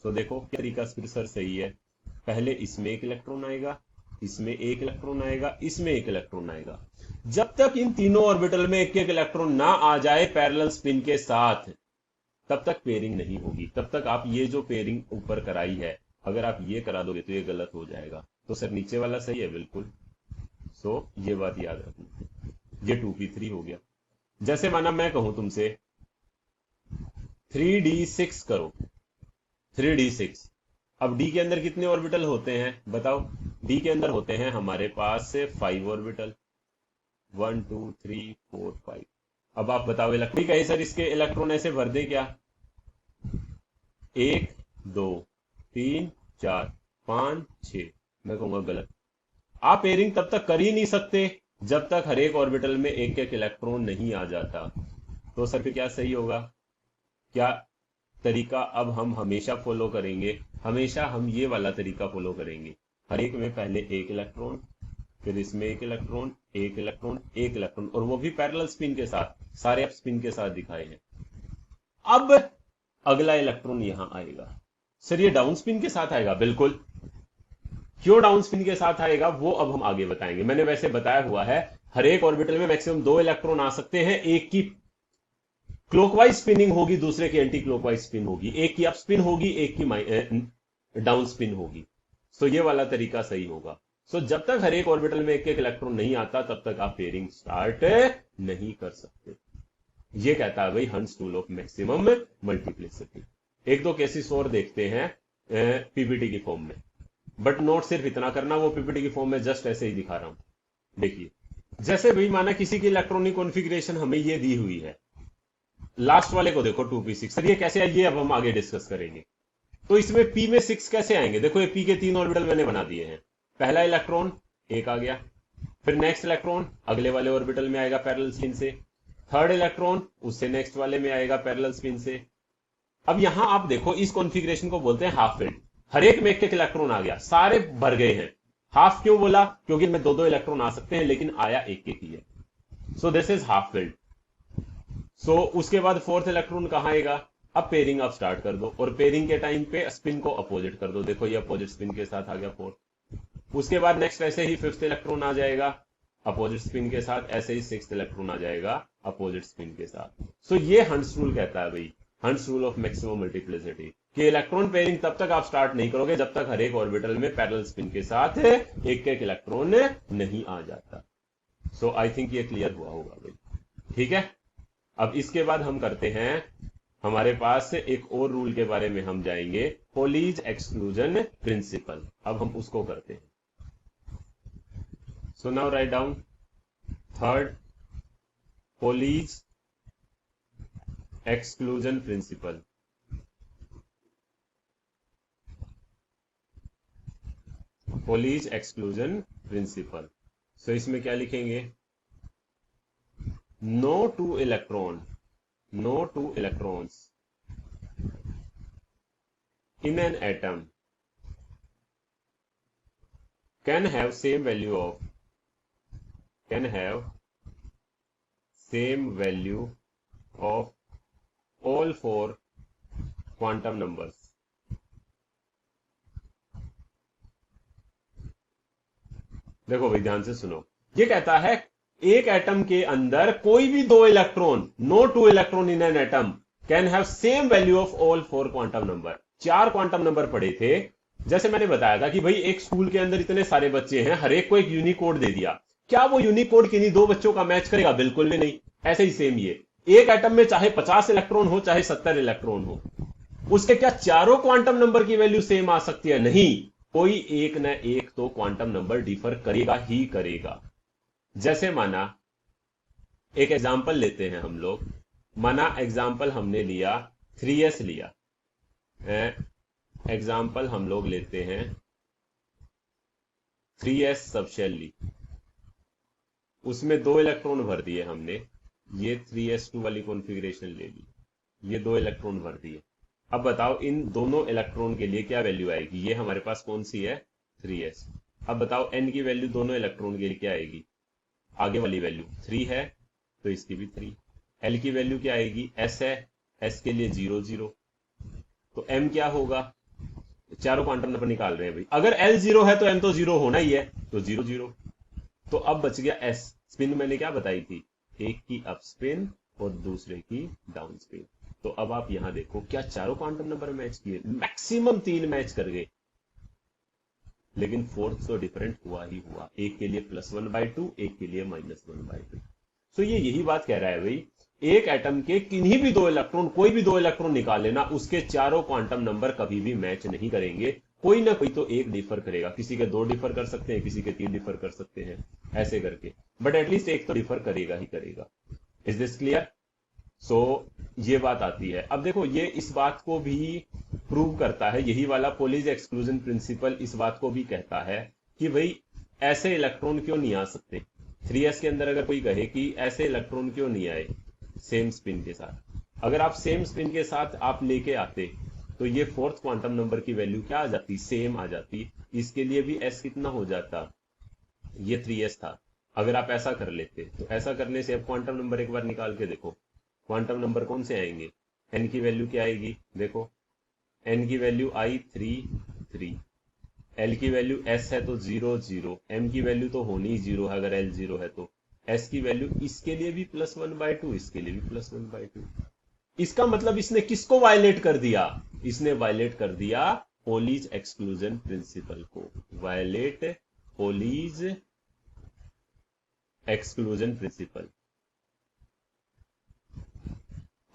तो देखो क्या तरीका फिर सर सही है, पहले इसमें एक इलेक्ट्रॉन आएगा, इसमें एक इलेक्ट्रॉन आएगा, इसमें एक इलेक्ट्रॉन आएगा। जब तक इन तीनों ऑर्बिटल में एक एक इलेक्ट्रॉन ना आ जाए पैरेलल स्पिन के साथ, तब तक पेयरिंग नहीं होगी। तब तक आप ये जो पेयरिंग ऊपर कराई है, अगर आप ये करा दोगे तो ये गलत हो जाएगा। तो सर नीचे वाला सही है बिल्कुल। सो ये बात याद रखना, ये 2p3 हो गया। जैसे माना मैं कहूं तुमसे 3d6 करो, 3d6। अब d के अंदर कितने ऑर्बिटल होते हैं बताओ? d के अंदर होते हैं हमारे पास से 5 ऑर्बिटल, 1 2 3 4 5। अब आप बताओ इलेक्ट्रॉन कहे सर इसके इलेक्ट्रॉन ऐसे भर दे क्या? 1 2 3 4 5 6। मैं कहूंगा गलत। आप पेयरिंग तब तक कर ही नहीं सकते जब तक हर एक ऑर्बिटल में एक एक इलेक्ट्रॉन नहीं आ जाता। तो सर फिर क्या सही होगा? क्या तरीका अब हम हमेशा फॉलो करेंगे? हमेशा हम ये वाला तरीका फॉलो करेंगे, हर एक में पहले एक इलेक्ट्रॉन, फिर इसमें एक इलेक्ट्रॉन, एक इलेक्ट्रॉन, एक इलेक्ट्रॉन, और वो भी पैरेलल स्पिन के साथ, सारे आप स्पिन के साथ दिखाए हैं। अब अगला इलेक्ट्रॉन यहां आएगा। सर ये डाउन स्पिन के साथ आएगा? बिल्कुल। क्यों डाउन स्पिन के साथ आएगा वो अब हम आगे बताएंगे। मैंने वैसे बताया हुआ है हर एक ऑर्बिटल में मैक्सिमम 2 इलेक्ट्रॉन आ सकते हैं, एक की क्लॉकवाइज स्पिनिंग होगी, दूसरे की एंटी क्लॉकवाइज स्पिन होगी, एक की अप स्पिन होगी, एक की डाउन स्पिन होगी। तो ये वाला तरीका सही होगा। सो जब तक हर एक ऑर्बिटल में एक एक इलेक्ट्रॉन नहीं आता तब तक आप पेयरिंग स्टार्ट नहीं कर सकते। ये कहता है भाई हंस रूल ऑफ मैक्सिमम मल्टीप्लिसिटी। एक दो केसेस और देखते हैं पीपीटी की फॉर्म में, बट नोट सिर्फ इतना करना, वो पीपीटी की फॉर्म में जस्ट ऐसे ही दिखा रहा हूं। देखिए जैसे भाई माना किसी की इलेक्ट्रॉनिक कॉन्फ़िगरेशन हमें ये दी हुई है, लास्ट वाले को देखो 2p6। सर ये कैसे है ये अब हम आगे डिस्कस करेंगे। तो इसमें p में 6 कैसे आएंगे? देखो ये p के 3 ऑर्बिटल मैंने बना दिए हैं। पहला इलेक्ट्रॉन एक आ गया, फिर नेक्स्ट इलेक्ट्रॉन अगले वाले ऑर्बिटल में आएगा पैरेलल स्पिन से, थर्ड इलेक्ट्रॉन उससे नेक्स्ट वाले में आएगा पैरेलल स्पिन से। अब यहां आप देखो इस कॉन्फ़िगरेशन को बोलते हैं हाफ फिल्ड। हर एक में एक एक इलेक्ट्रॉन आ गया, सारे भर गए हैं। हाफ क्यों बोला? क्योंकि इनमें 2-2 इलेक्ट्रॉन आ सकते हैं, लेकिन आया एक एक ही है। So this is half filled. So उसके बाद फोर्थ इलेक्ट्रॉन कहां आएगा? अब पेयरिंग आप स्टार्ट कर दो, और पेयरिंग के टाइम पे स्पिन को अपोजिट कर दो। देखो ये अपोजिट स्पिन के साथ आ गया फोर्थ। उसके बाद नेक्स्ट ऐसे ही फिफ्थ इलेक्ट्रॉन आ जाएगा अपोजिट स्पिन के साथ, ऐसे ही सिक्स्थ इलेक्ट्रॉन आ जाएगा अपोजिट स्पिन के साथ। सो ये हंस रूल कहता है भाई, हंस रूल ऑफ मैक्सिमम मल्टीप्लिसिटी, कि इलेक्ट्रॉन पेयरिंग तब तक आप स्टार्ट नहीं करोगे जब तक हर एक ऑर्बिटल में पैरेलल स्पिन के साथ एक एक इलेक्ट्रॉन नहीं आ जाता। सो आई थिंक ये क्लियर हुआ होगा भाई, ठीक है। अब इसके बाद हम करते हैं, हमारे पास एक और रूल के बारे में हम जाएंगे, पोलीज एक्सक्लूजन प्रिंसिपल। अब हम उसको करते हैं। So now write down third Pauli's exclusion principle. Pauli's exclusion principle. So इसमें क्या लिखेंगे? No two electrons in an atom can have same value of all 4 quantum numbers। देखो भाई ध्यान से सुनो, ये कहता है एक एटम के अंदर कोई भी 2 electron, no 2 electron in an atom can have same value of all 4 quantum number. 4 quantum number पढ़े थे। जैसे मैंने बताया था कि भाई एक स्कूल के अंदर इतने सारे बच्चे हैं, हर एक को एक यूनिक कोड दे दिया, क्या वो यूनिक कोड किन्हीं 2 बच्चों का मैच करेगा? बिल्कुल भी नहीं। ऐसे ही सेम ये एक एटम में चाहे 50 इलेक्ट्रॉन हो चाहे 70 इलेक्ट्रॉन हो, उसके क्या चारों क्वांटम नंबर की वैल्यू सेम आ सकती है? नहीं, कोई एक न एक तो क्वांटम नंबर डिफर करेगा ही करेगा। जैसे माना एक एग्जाम्पल लेते हैं हम लोग, माना एग्जाम्पल हमने लिया 3s लिया, एग्जाम्पल हम लोग लेते हैं 3s सबशेल ली, उसमें 2 इलेक्ट्रॉन भर दिए हमने, ये 3s2 वाली कॉन्फ़िगरेशन ले ली, ये 2 इलेक्ट्रॉन भर दिए। अब बताओ इन दोनों इलेक्ट्रॉन के लिए क्या वैल्यू आएगी? ये हमारे पास कौन सी है? 3s। अब बताओ n की वैल्यू दोनों इलेक्ट्रॉन के लिए क्या आएगी? आगे वाली वैल्यू 3 है तो इसकी भी 3। l की वैल्यू क्या आएगी? s है, s के लिए 0 0, तो m क्या होगा? चारों क्वांटम नंबर निकाल रहे हैं भाई, अगर l 0 है तो m तो 0 होना ही है, तो 0 0। तो अब बच गया s। स्पिन मैंने क्या बताई थी? एक की अप स्पिन और दूसरे की डाउन स्पिन। तो अब आप यहां देखो, क्या चारों क्वांटम नंबर मैच किए? मैक्सिमम 3 मैच कर गए, लेकिन फोर्थ तो डिफरेंट हुआ ही हुआ, एक के लिए +1/2, एक के लिए -1/2। तो ये यही बात कह रहा है भाई, एक एटम के किन्हीं भी 2 इलेक्ट्रॉन, कोई भी 2 इलेक्ट्रॉन निकाल लेना, उसके चारों क्वांटम नंबर कभी भी मैच नहीं करेंगे। कोई ना कोई तो एक डिफर करेगा, किसी के 2 डिफर कर सकते हैं, किसी के 3 डिफर कर सकते हैं, ऐसे करके, बट एटलीस्ट एक तो डिफर करेगा ही करेगा। Is this clear? सो ये बात आती है। अब देखो, ये इस बात को भी प्रूव करता है, यही वाला पोलिज एक्सक्लूजन प्रिंसिपल इस बात को भी कहता है कि भाई ऐसे इलेक्ट्रॉन क्यों नहीं आ सकते। 3s के अंदर अगर कोई कहे कि ऐसे इलेक्ट्रॉन क्यों नहीं आए सेम स्पिन के साथ, अगर आप सेम स्पिन के साथ आप लेके आते तो ये फोर्थ क्वांटम नंबर की वैल्यू क्या आ जाती? सेम आ जाती। इसके लिए भी s कितना हो जाता? ये 3s था। अगर आप ऐसा कर लेते, तो ऐसा करने से अब क्वांटम नंबर एक बार निकाल के देखो, क्वांटम नंबर कौन से आएंगे? n की वैल्यू क्या आएगी? देखो, n की वैल्यू आई 3 3, l की वैल्यू s है तो 0 0, m की वैल्यू तो होनी ही 0 है अगर l 0 है तो, s की वैल्यू इसके लिए भी +1/2, इसके लिए भी +1/2। इसका मतलब इसने किसको वायलेट कर दिया? इसने वायलेट कर दिया पोलिज एक्सक्लूजन प्रिंसिपल को। Violate Pauli's exclusion principle.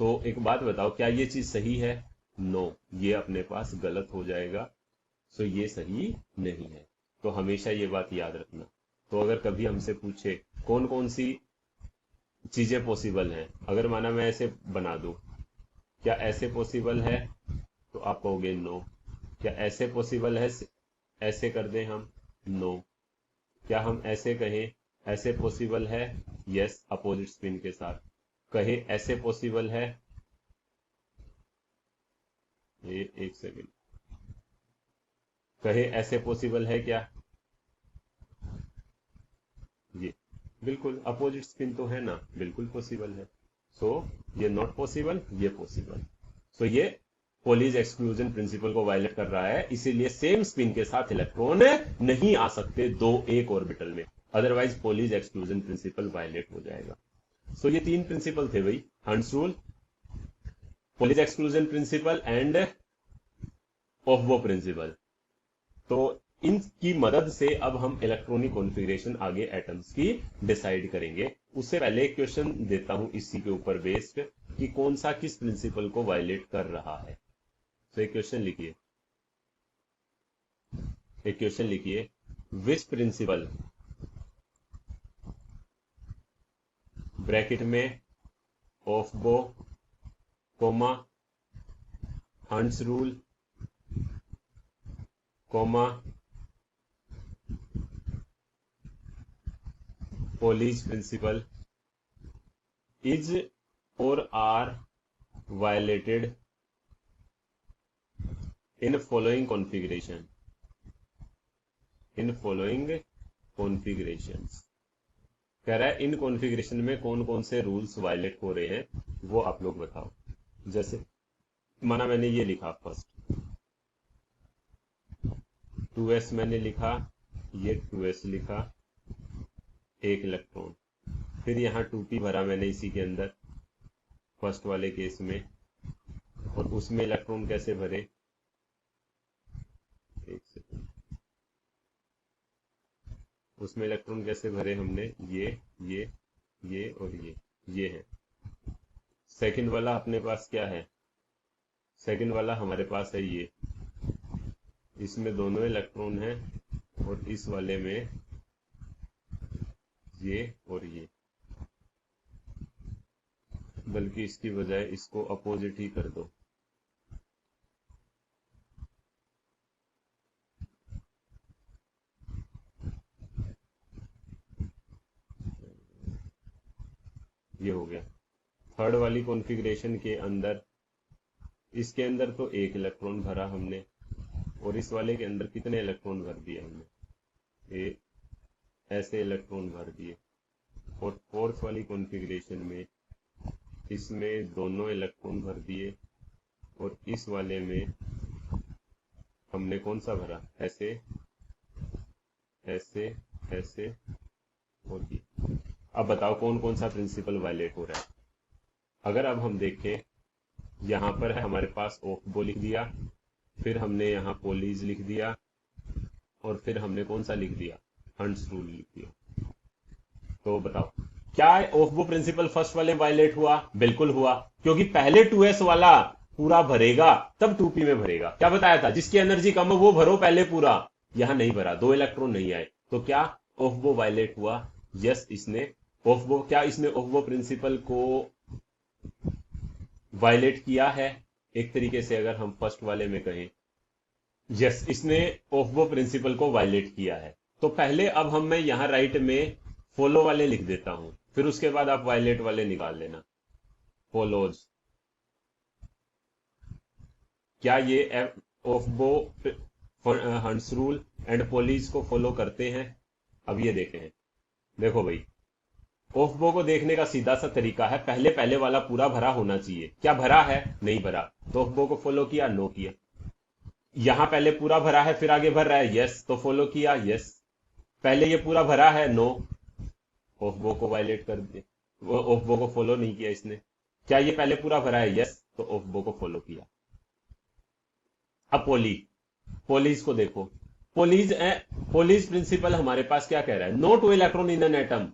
तो एक बात बताओ, क्या ये चीज सही है? नो, ये अपने पास गलत हो जाएगा। सो ये सही नहीं है। तो हमेशा ये बात याद रखना। तो अगर कभी हमसे पूछे कौन कौन सी चीजें पॉसिबल हैं, अगर माना मैं ऐसे बना दूं, क्या ऐसे पॉसिबल है? तो आप कहोगे नो। क्या ऐसे पॉसिबल है? ऐसे कर दें हम? नो। क्या हम ऐसे कहें ऐसे पॉसिबल है? यस, अपोजिट स्पिन के साथ कहे ऐसे पॉसिबल है? ये एक सेकेंड, कहे ऐसे पॉसिबल है क्या? ये बिल्कुल अपोजिट स्पिन तो है ना, बिल्कुल पॉसिबल है। सो ये नॉट पॉसिबल, ये पॉसिबल। सो ये पोलिज एक्सक्लूजन प्रिंसिपल को वायलेट कर रहा है, इसीलिए सेम स्पिन के साथ इलेक्ट्रॉन नहीं आ सकते दो एक ऑर्बिटल में, otherwise Pauli's exclusion principle violate हो जाएगा। सो ये 3 प्रिंसिपल थे भाई, Hund's rule, Pauli's exclusion principle and aufbau principle. तो इनकी मदद से अब हम इलेक्ट्रॉनिक कॉन्फ़िगरेशन आगे एटम्स की डिसाइड करेंगे। उससे पहले एक क्वेश्चन देता हूं इसी के ऊपर बेस्ड कि कौन सा किस प्रिंसिपल को वायलेट कर रहा है। तो एक क्वेश्चन लिखिए, एक क्वेश्चन लिखिए, विच प्रिंसिपल, ब्रैकेट में aufbau, comma, Hund's rule, comma, Pauli's principle is or are violated in following configuration, in following configurations. कह रहा है इन कॉन्फ़िगरेशन में कौन कौन से रूल्स वायलेट हो रहे हैं वो आप लोग बताओ। जैसे माना मैंने ये लिखा, फर्स्ट 2s मैंने लिखा, ये 2s लिखा, एक इलेक्ट्रॉन, फिर यहाँ 2p भरा मैंने इसी के अंदर फर्स्ट वाले केस में, और उसमें इलेक्ट्रॉन कैसे भरे? एक सेकंड, उसमें इलेक्ट्रॉन कैसे भरे हमने? ये और ये है। सेकंड वाला अपने पास क्या है? सेकंड वाला हमारे पास है ये, इसमें दोनों इलेक्ट्रॉन हैं, और इस वाले में ये और ये, बल्कि इसकी बजाय इसको अपोजिट ही कर दो। ये हो गया। थर्ड वाली कॉन्फ़िगरेशन के अंदर, इसके अंदर तो एक इलेक्ट्रॉन भरा हमने, और इस वाले के अंदर कितने इलेक्ट्रॉन भर दिए हमने, ये ऐसे इलेक्ट्रॉन भर दिए। और फोर्थ वाली कॉन्फ़िगरेशन में इसमें दोनों इलेक्ट्रॉन भर दिए, और इस वाले में हमने कौन सा भरा, ऐसे ऐसे ऐसे और ये। अब बताओ कौन कौन सा प्रिंसिपल वायलेट हो रहा है। अगर अब हम देखें, यहाँ पर है हमारे पास ओफ्बो लिख दिया, फिर हमने यहाँ पोलीज लिख दिया, और फिर हमने कौन सा लिख दिया, हंट्स रूल लिख दिया। तो बताओ क्या ओफ्बो प्रिंसिपल फर्स्ट वाले वायलेट हुआ? बिल्कुल हुआ, क्योंकि पहले 2s वाला पूरा भरेगा तब 2p में भरेगा। क्या बताया था, जिसकी एनर्जी कम है वो भरो पहले पूरा। यहां नहीं भरा, 2 इलेक्ट्रॉन नहीं आए, तो क्या ओफ्बो वायलेट हुआ? यस, इसने ओफ्बो, क्या इसने ओफ्बो प्रिंसिपल को वायलेट किया है? एक तरीके से अगर हम फर्स्ट वाले में कहें, यस, इसने ओफ्बो प्रिंसिपल को वायलेट किया है। तो पहले अब मैं यहां राइट में फॉलो वाले लिख देता हूं, फिर उसके बाद आप वायलेट वाले निकाल लेना। फॉलोज, क्या ये ओफ्बो, हंट्स रूल एंड पोलीज को फॉलो करते हैं? अब ये देखें, देखो भाई, ओफ्बो को देखने का सीधा सा तरीका है, पहले पहले वाला पूरा भरा होना चाहिए। क्या भरा है? नहीं भरा, तो ओफ्बो को फॉलो किया, नो किया। यहां पहले पूरा भरा है फिर आगे भर रहा है, यस, तो फॉलो किया, यस। पहले ये पूरा भरा है, नो, ओफ्बो को वायलेट कर दिया, ओफ्बो को फॉलो नहीं किया इसने। क्या ये पहले पूरा भरा है? यस, तो ओफ्बो को फॉलो किया। अब पोलीज को देखो, पोलीज प्रिंसिपल हमारे पास क्या कह रहा है, no 2 electron in an atom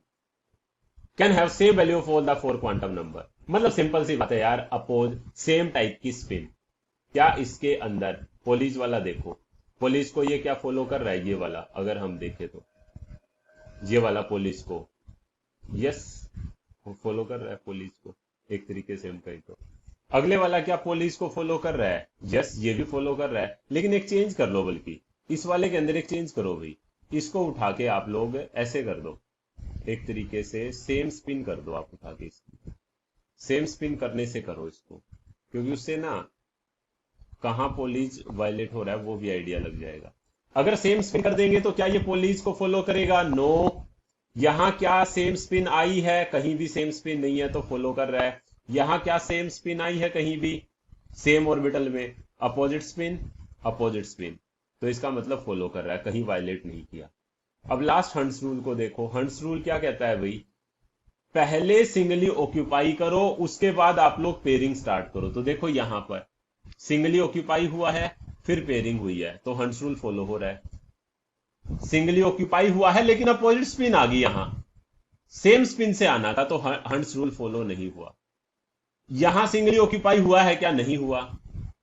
can have same value of all the 4 quantum number. मतलब सिंपल सी बात है यार, अपोज सेम टाइप की स्पिन। क्या इसके अंदर पोलीज वाला देखो, पोलीज को ये क्या फॉलो कर रहा है, ये वाला, अगर हम देखें तो ये वाला पोलीज को, यस, फॉलो कर रहा है पोलीज को, एक तरीके से हम कहें तो। अगले वाला क्या पोलीज को फॉलो कर रहा है? यस, ये भी फॉलो कर रहा है, लेकिन एक चेंज कर लो, बल्कि इस वाले के अंदर एक चेंज करो भाई, इसको उठा के आप लोग ऐसे कर दो, एक तरीके से सेम स्पिन कर दो आप उठा के, इसकी सेम स्पिन करने से करो इसको, क्योंकि उससे ना कहां पोलीज वायलेट हो रहा है वो भी आइडिया लग जाएगा। अगर सेम स्पिन कर देंगे तो क्या ये पोलीज को फॉलो करेगा? नो। यहां क्या सेम स्पिन आई है? कहीं भी सेम स्पिन नहीं है, तो फॉलो कर रहा है। यहां क्या सेम स्पिन आई है? कहीं भी सेम ऑर्बिटल में अपोजिट स्पिन, तो इसका मतलब फॉलो कर रहा है, कहीं वायलेट नहीं किया। अब लास्ट हंट्स रूल को देखो, हंट्स रूल क्या कहता है भाई, पहले सिंगली ऑक्यूपाई करो, उसके बाद आप लोग पेयरिंग स्टार्ट करो। तो देखो यहां पर सिंगली ऑक्यूपाई हुआ है, फिर पेयरिंग हुई है, तो हंट्स रूल फॉलो हो रहा है। सिंगली ऑक्यूपाई हुआ है लेकिन अपोजिट स्पिन आ गई, यहां सेम स्पिन से आना था, तो हंट्स रूल फॉलो नहीं हुआ। यहां सिंगली ऑक्यूपाई हुआ है क्या? नहीं हुआ,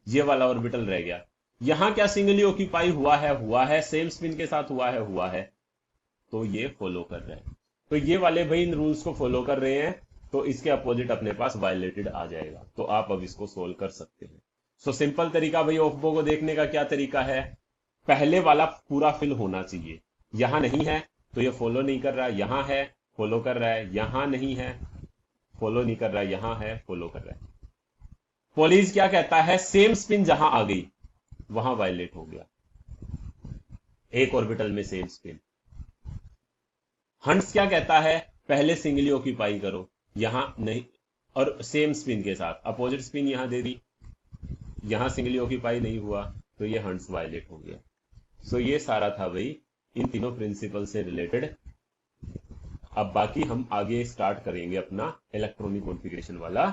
ये वाला ऑर्बिटल रह गया। यहां क्या सिंगली ऑक्यूपाई हुआ है, सेम स्पिन के साथ हुआ है, तो ये फॉलो कर रहे हैं। तो ये वाले भाई इन रूल्स को फॉलो कर रहे हैं, तो इसके अपोजिट अपने पास वायलेटेड आ जाएगा। तो आप अब इसको सोल्व कर सकते हैं। सो सिंपल तरीका भाई ओफ्बो को देखने का क्या तरीका है, पहले वाला पूरा फिल होना चाहिए। यहां नहीं है तो ये फॉलो नहीं कर रहा, यहां है फॉलो कर रहा है, यहां नहीं है फॉलो नहीं कर रहा, यहां है फॉलो कर रहा है। पोलीज क्या कहता है, सेम स्पिन जहां आ गई वहां वायलेट हो गया, एक ऑर्बिटल में सेम स्पिन। हंट्स क्या कहता है, पहले सिंगली ऑक्यूपाई करो, यहां नहीं, और सेम स्पिन के साथ अपोजिट स्पिन यहां दे दी, यहां सिंगली ऑक्यूपाई नहीं हुआ, तो ये हंट्स वायलेट हो गया। सो ये सारा था भाई इन तीनों प्रिंसिपल से रिलेटेड। अब बाकी हम आगे स्टार्ट करेंगे अपना इलेक्ट्रॉनिक कॉन्फ़िगरेशन वाला